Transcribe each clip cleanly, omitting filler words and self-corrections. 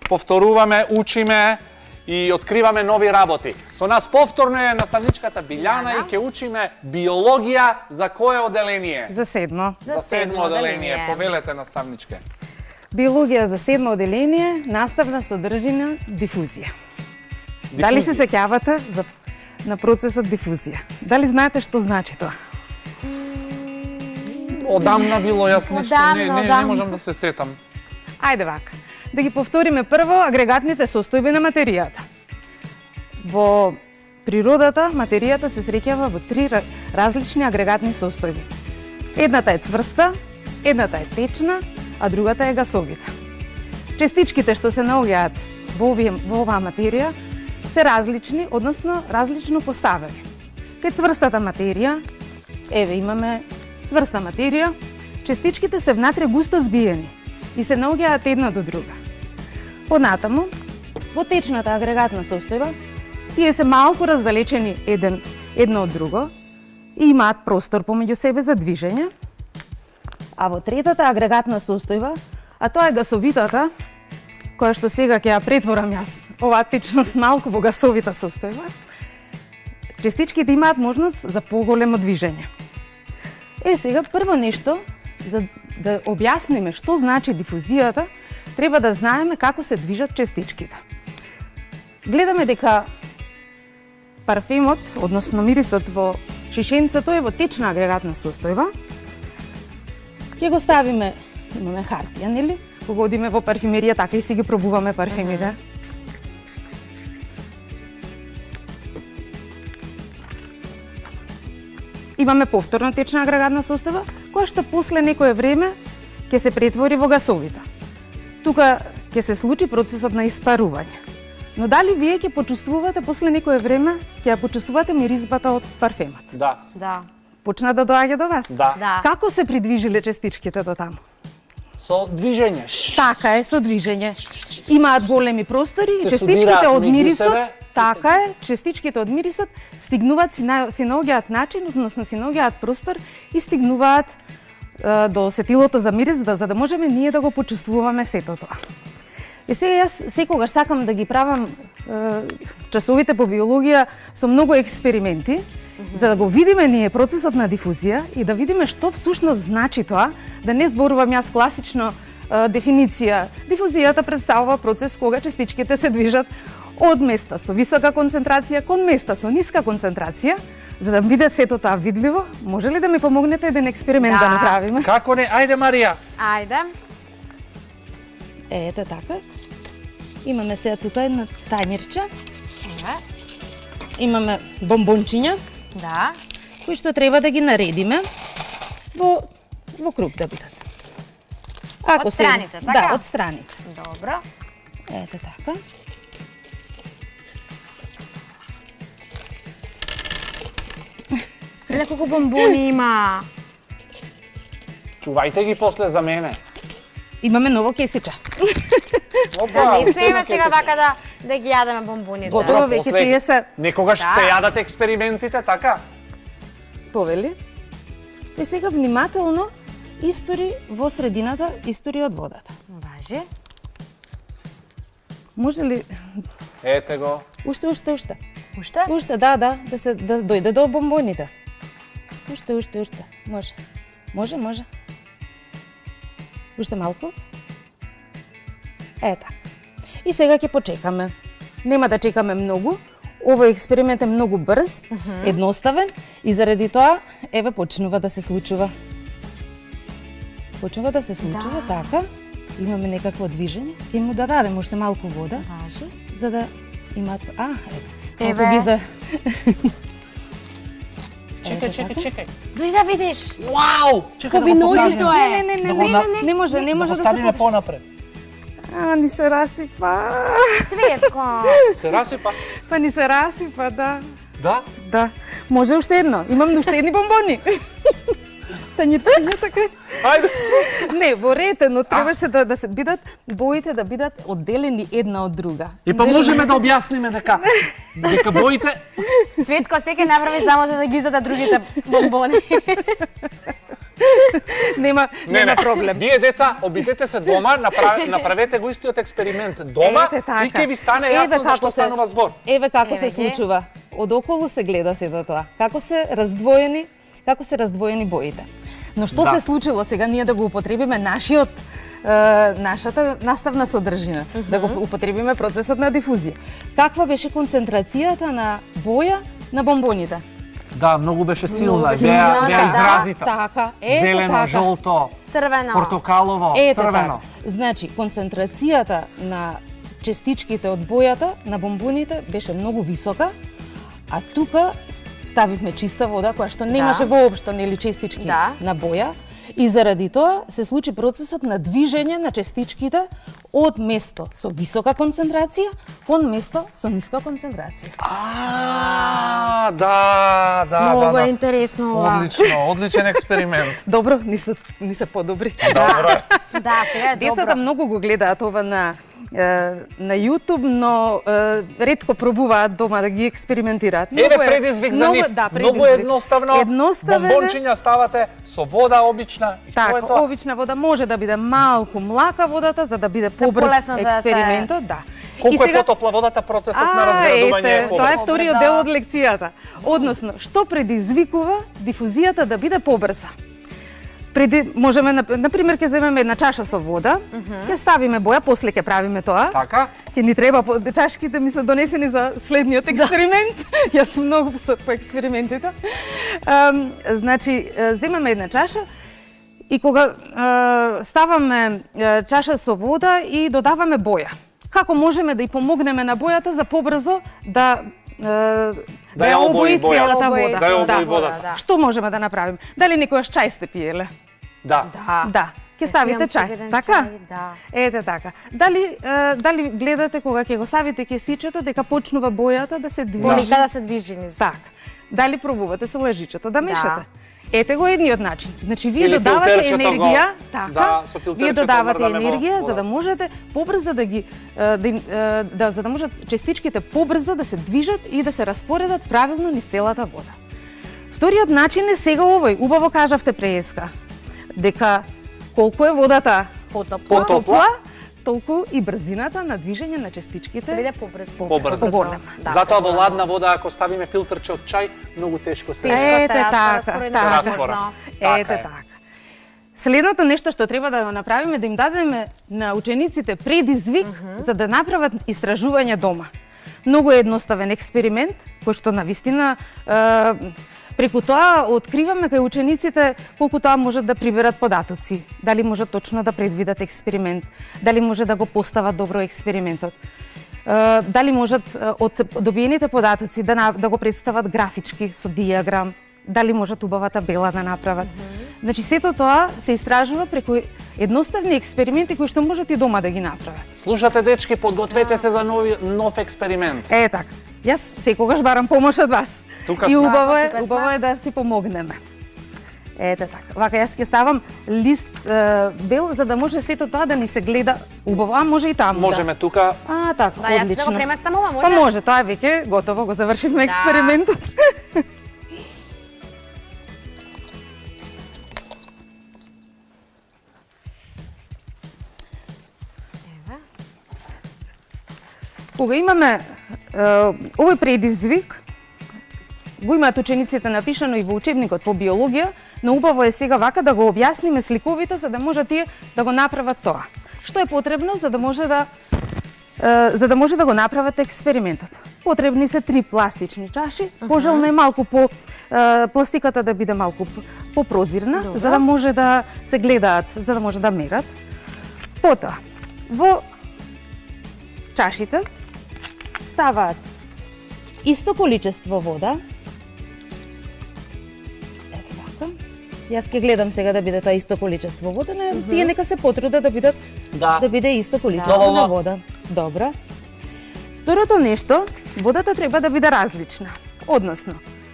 Повторуваме, учиме и откриваме нови работи. Со нас повторно е наставничката Билјана и ќе учиме биологија за кое оделение? За седмо. За седмо оделение. Повелете, наставничке. Биологија за седмо оделение, наставна содржина дифузија. Дали се сеќавате на процесот дифузија? Дали знаете што значи тоа? Одамна било, јас нешто не можам да се сетам. Ајде вака. Да ги повториме прво агрегатните состојби на материјата. Во природата материјата се среќава во три различни агрегатни состојби. Едната е цврста, едната е течна, а другата е гасовита. Частичките што се наоѓаат во оваа материја се различни, односно различно поставени. Кај цврстата материја, еве имаме цврста материја, частичките се внатре густо збиени и се наоѓаат една до друга. Понатаму, во течната агрегатна состојба, тие се малку раздалечени едно од друго и имаат простор помеѓу себе за движење. А во третата агрегатна состојба, а тоа е гасовитата, која што сега ќе ја претворам јас, оваа течност малку во гасовита состојба, частичките имаат можност за поголемо движење. Сега прво нешто, за да објасниме што значи дифузијата, треба да знаеме како се движат частичките. Гледаме дека парфемот, односно мирисот во шишенцето е во течна агрегатна состојба. Ќе го ставиме, имаме хартија, нели? Кога одиме во парфимерија, така и си ги пробуваме парфемите. Имаме повторно течна агрегатна состојба, која што после некое време ќе се претвори во гасовита. Тука ќе се случи процесот на испарување. Но дали вие ќе почувствувате после некое време, ќе ја почувствувате миризбата од парфемот? Да. Почна да доаѓа до вас? Да. Како се придвижиле частичките до таму? Со движење. Така е, со движење. Имаат големи простори и Се частичките од меѓу мирисот, себе. така е, частичките од мирисот стигнуваат, си наоѓаат начин, односно си наоѓаат простор и стигнуваат до сетилото за мирис, за да можеме ние да го почувствуваме сето тоа. И сега јас секогаш сакам да ги правам часовите по биологија со многу експерименти, за да го видиме ние процесот на дифузија и да видиме што всушност значи тоа, да не зборувам јас класично дефиниција. Дифузијата представува процес кога частичките се движат од места со висока концентрација кон места со ниска концентрација. За да биде сето тоа видливо, може ли да ми помогнете еден експеримент да направиме? Како не? Ајде, Марија. Ајде. Ете така. Имаме сега тука една тањирче. Имаме бомбончиња, Да. кои што треба да ги наредиме во круг да бидат. Од страните, така? Да, од страните. Добро. Ете така. Гледа колку бомбони има. Чувајте ги после за мене. Имаме ново кесиче. Да не смееме сега вака да ги јадеме бомбоните. Готово, веќе тие се Некогаш се јадат експериментите, така? повели. И сега внимателно истори во средината, истори од водата. Важи. Може ли Ете го. уште? Уште? Уште, да дојде до бомбоните. Уште. Може. Уште малку. Така. И сега ќе почекаме. Нема да чекаме многу. Овој експеримент е многу брз, едноставен и заради тоа, еве, почнува да се случува. Така. Имаме некакво движење. Ќе му дадем уште малку вода. Важи. За да имаат... Еве. Малку ги за... Чекај. Дојди да видиш. Вау! Чекај Ви носи тоа е. Не може да се покажи. Понапред. Ни се расипа. Цветко. Се расипа. Па ни се расипа, да. Да? Да. Може уште едно. Имам уште едни бомбони. Тањирчиња, така. Ајде. Не, во ред, но требаше да се бидат, боите да бидат одделени една од друга. И па можеме да објасниме дека боите... Цветко секој направи само за да ги зада другите бомбони. нема проблем. Вие деца, обидете се дома, направете го истиот експеримент дома Ете така. и ќе ви стане јасно Еве за што како се- станува збор. Еве како се Еве ги. случува. Одоколу се гледа сето тоа. Како се раздвоени боите. Но што Да. се случило сега ние да го употребиме нашата наставна содржина, да го употребиме процесот на дифузија. Каква беше концентрацијата на боја на бомбоните? Да, многу беше силна, Многу беа силна, изразита. Така, ете Зелено, така. жолто, Црвено. портокалово, Ете црвено. така. Значи, концентрацијата на частичките од бојата на бомбоните беше многу висока, а тука ставивме чиста вода која што немаше воопшто нели частички Да. на боја и заради тоа се случи процесот на движење на частичките од место со висока концентрација кон место со ниска концентрација. Да. Многу е интересно ова. Одлично, одличен експеримент. Добро, ни се подобри. Добро. Да, сега е Децата добро. многу го гледаат ова на YouTube, но ретко пробуваат дома да ги експериментираат. Еве предизвик за нив. Да, Многу едноставно. Едноставен е. Бомбончиња ставате со вода обична. И тоа е Така, тоа. обична вода може да биде малку млака водата за да биде побрз полесно за да се- експериментот, да. Колку е потопла водата, процесот на разградување е ете, тоа е побрз. вториот Побрза. дел од лекцијата. Односно, што предизвикува дифузијата да биде побрза? Можеме, например, ќе земеме една чаша со вода, ќе ставиме боја, после ќе правиме тоа. Така? Ќе ни треба, чашките ми се донесени за следниот експеримент. Јас сум многу по експериментите. Значи, земаме една чаша и кога ставаме чаша со вода и додаваме боја. Како можеме да ја помогнеме на бојата за побрзо да ја обои боја. целата Обои вода? Да ја обои Да. водата. Да. Што можеме да направиме? Дали некојаш чај сте пиеле? Да. Да. Ќе ставите Пијам чај, секој ден така? чај, да. Ете така. Дали гледате кога ќе го ставите кесичето дека почнува бојата да се движи? Полика да се движи низ. Така. Дали пробувате со лежичето да мешате? Ете го едниот начин. Значи вие Или додавате филтерчето енергија, го- така? да, со филтерчето Вие додавате мрдаме во енергија за водата. да можете побрзо да ги за да можат частичките побрзо да се движат и да се распоредат правилно низ целата вода. Вториот начин е сега овој. Убаво кажавте преска дека колку е водата Потопла. толку и брзината на движење на частичките Да биде побрзо. Побрзо. поголема. Да, Затоа во поголема. ладна вода, ако ставиме филтерче од чај, многу тешко се. Тешко се Ете раствора, така, според така. нас, Раствора. можно. Така Ете е. така. Следното нешто што треба да го направиме да им дадеме на учениците предизвик за да направат истражување дома. Многу е едноставен експеримент кој што навистина преку тоа откриваме кај учениците колку тоа можат да приберат податоци, дали можат точно да предвидат експеримент, дали може да го постават добро експериментот. Дали можат од добиените податоци да го представат графички со диаграм, дали можат убава табела да направат. Значи сето тоа се истражува преку едноставни експерименти кои што можат и дома да ги направат. Слушате, дечки, подгответе се за нов експеримент. Е така. Јас секогаш барам помош од вас. Тука И сме. Тука сме. убаво е да си помогнеме. Ете така. Вака јас ќе ставам лист бел за да може сето тоа да ни се гледа убаво, а може и таму. Можеме тука. Да. Така, Да, јас да одлично. го преместам ова, може? Па може, тоа е веќе готово, го завршивме експериментот. Кога имаме овој предизвик, го имаат учениците напишано и во учебникот по биологија, но убаво е сега вака да го објасниме сликовито за да можат тие да го направат тоа. Што е потребно за да може да го направат експериментот? Потребни се 3 пластични чаши, пожелно е малку по пластиката да биде малку попродзирна, за да може да се гледаат, за да може да мерат. Потоа, во чашите ставаат исто количество вода. Еве вака. Јас ќе гледам сега да биде тоа исто количество вода, но тие нека се потрудат да бидат да биде исто количество Доволно. на вода. Добро. Второто нешто, водата треба да биде различна. Односно,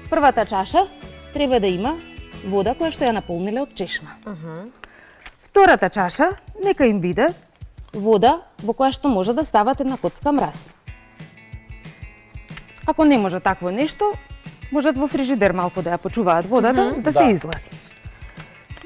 првата чаша треба да има вода која што ја наполниле од чешма. Втората чаша нека им биде вода во која што може да стават една коцка мраз. Ако не може такво нешто, можат во фрижидер малку да ја почуваат водата, да се излади.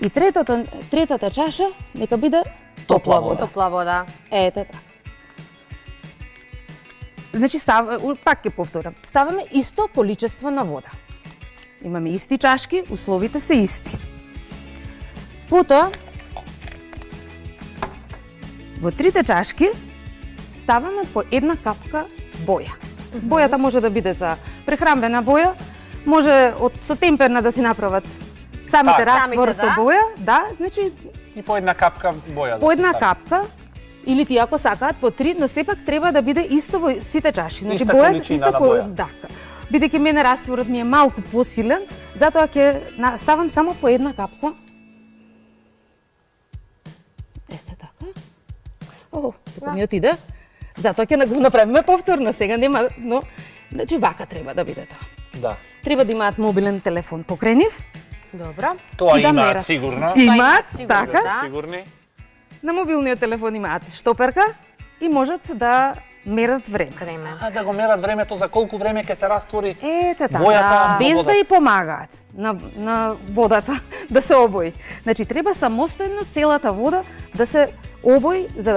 И третата чаша нека биде топла вода. Топла вода. Ете така. Значи пак ќе повторам. Ставаме исто количество на вода. Имаме исти чашки, условите се исти. Потоа во трите чашки ставаме по една капка боја. Бојата може да биде за прехрамбена боја, може со темперна да си направат самите раствор со боја, да, значи И по една капка боја. по една капка или ти ако сакаат по 3, но сепак треба да биде исто во сите чаши. Значи Иста количина на боја. Да. Бидејќи мене растворот ми е малку посилен, затоа ќе ставам само по една капка. Ете така. О, тука ми отиде. Затоа ќе го направиме повторно сега, нема, но значи вака треба да биде тоа. Да. Треба да имаат мобилен телефон покрај нив. Добро. Тоа И да имаат мерат. сигурно. Имаат, сигурно, така. да. Сигурни. На мобилниот телефон имаат штоперка и можат да мерат време. Време. А да го мерат времето за колку време ќе се раствори Ете така, бојата во без водата. да ја помагаат на водата да се обои. Значи треба самостојно целата вода да се обои за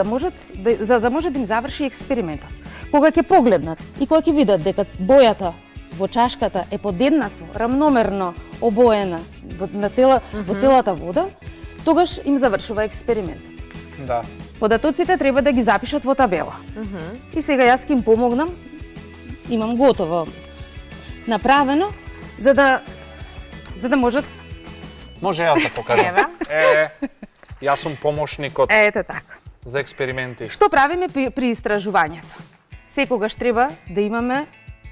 да може да им заврши експериментот. Кога ќе погледнат и кога ќе видат дека бојата во чашката е подеднакво, рамномерно обоена во целата вода, тогаш им завршува експериментот. Да. Податоците треба да ги запишат во табела. И сега јас ќе им помогнам. Имам готово направено за да можат. Може јас да покажам. Еве. Јас сум помошникот Ете така. за експерименти. Што правиме при истражувањето? Секогаш треба да имаме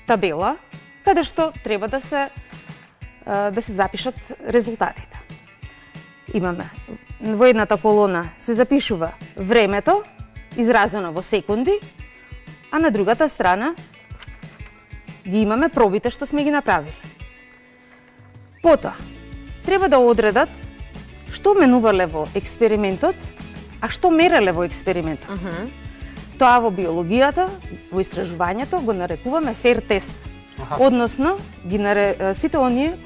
табела каде што треба да се запишат резултатите. Имаме во едната колона се запишува времето изразено во секунди, а на другата страна ги имаме пробите што сме ги направиле. Потоа треба да одредат што менувале во експериментот, а што мереле во експериментот. Тоа во биологијата, во истражувањето го нарекуваме фер тест. Односно, сите оние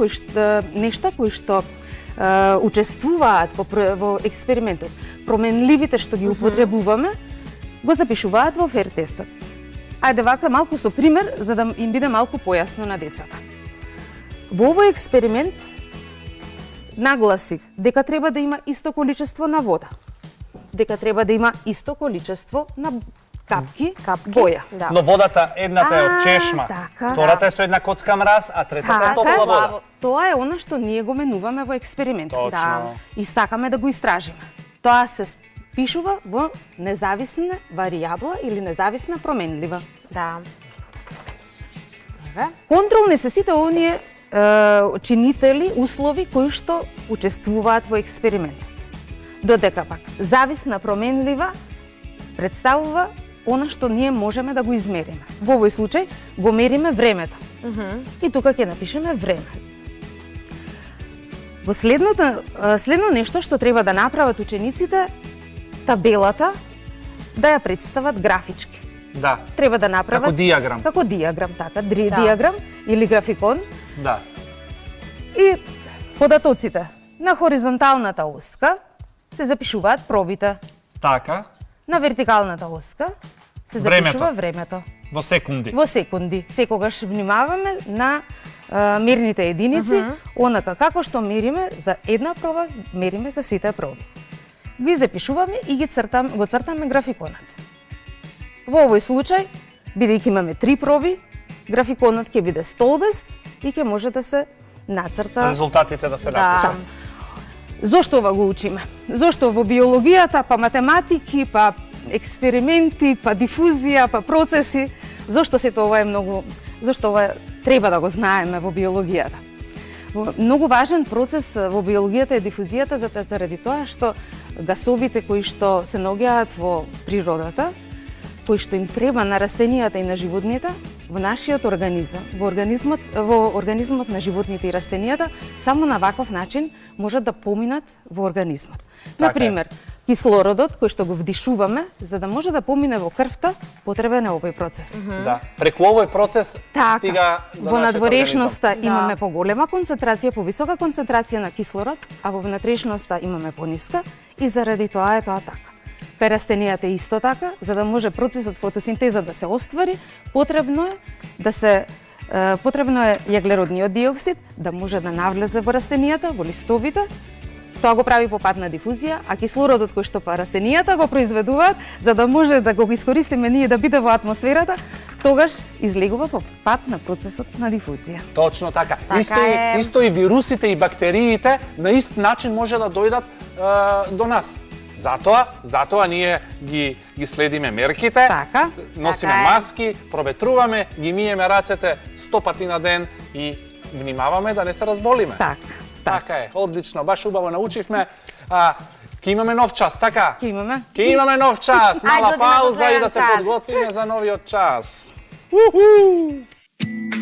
нешта кои што учествуваат во експериментот, променливите што ги употребуваме, го запишуваат во фер тестот. Ајде вака малку со пример, за да им биде малку појасно на децата. Во овој експеримент нагласив дека треба да има исто количество на вода, дека треба да има исто количество на капки боја. Да. Но водата едната е од чешма, така. втората е со една коцка мраз, а третата е топла вода. Тоа е она што ние го менуваме во експериментот. Точно. Да. И сакаме да го истражиме. Тоа се пишува во независна варијабла или независна променлива. Да. Еве. Контролни се сите оние чинители, услови кои што учествуваат во експериментот. Додека пак зависна променлива представува она што ние можеме да го измериме. Во овој случај го мериме времето. И тука ќе напишеме време. Во следно нешто што треба да направат учениците, табелата да ја представат графички. Да. Треба да направат Како диаграм. Како диаграм, така, диаграм или графикон. Да. И податоците на хоризонталната оска се запишуваат пробите. Така, На вертикалната оска се запишува времето. во секунди. Во секунди. Секогаш внимаваме на мерните единици, онака како што мериме за една проба, мериме за сите проби. Ги запишуваме и го цртаме графиконот. Во овој случај, бидејќи имаме 3 проби, графиконот ќе биде столбест и ќе може да се нацрта. Резултатите да се напишат. Зошто ова го учиме? Зошто во биологијата, па математики, па експерименти, па дифузија, па процеси? Зошто сето ова е многу... Зошто ова треба да го знаеме во биологијата? Многу важен процес во биологијата е дифузијата заради тоа што гасовите кои што се наоѓаат во природата, кои што им треба на растенијата и на животните, во нашиот организам, во организмот на животните и растенијата, само на ваков начин можат да поминат во организмот. Например, кислородот кој што го вдишуваме, за да може да помине во крвта, потребен е овој процес. Да. Преку овој процес стига до во нашиот надворешноста организам. имаме поголема концентрација, повисока концентрација на кислород, а во внатрешноста имаме пониска и заради тоа е тоа така. Кај растенијата е исто така, за да може процесот фотосинтеза да се оствари, потребно е јаглеродниот диоксид да може да навлезе во растенијата, во листовите. Тоа го прави по пат на дифузија, а кислородот кој што растенијата го произведуваат, за да може да го искористиме ние да биде во атмосферата, тогаш излегува по пат на процесот на дифузија. Точно така. Така Исто и вирусите и бактериите на ист начин може да дојдат до нас. Затоа ние ги следиме мерките, Така. носиме Така е. маски, проветруваме, ги миеме рацете 100 пати на ден и внимаваме да не се разболиме. Така е, одлично, баш убаво научивме. Ке имаме нов час, така? Ке имаме. Ке имаме нов час, Ајде, мала одиме со пауза и да следен се час. подготвиме за новиот час. Уху!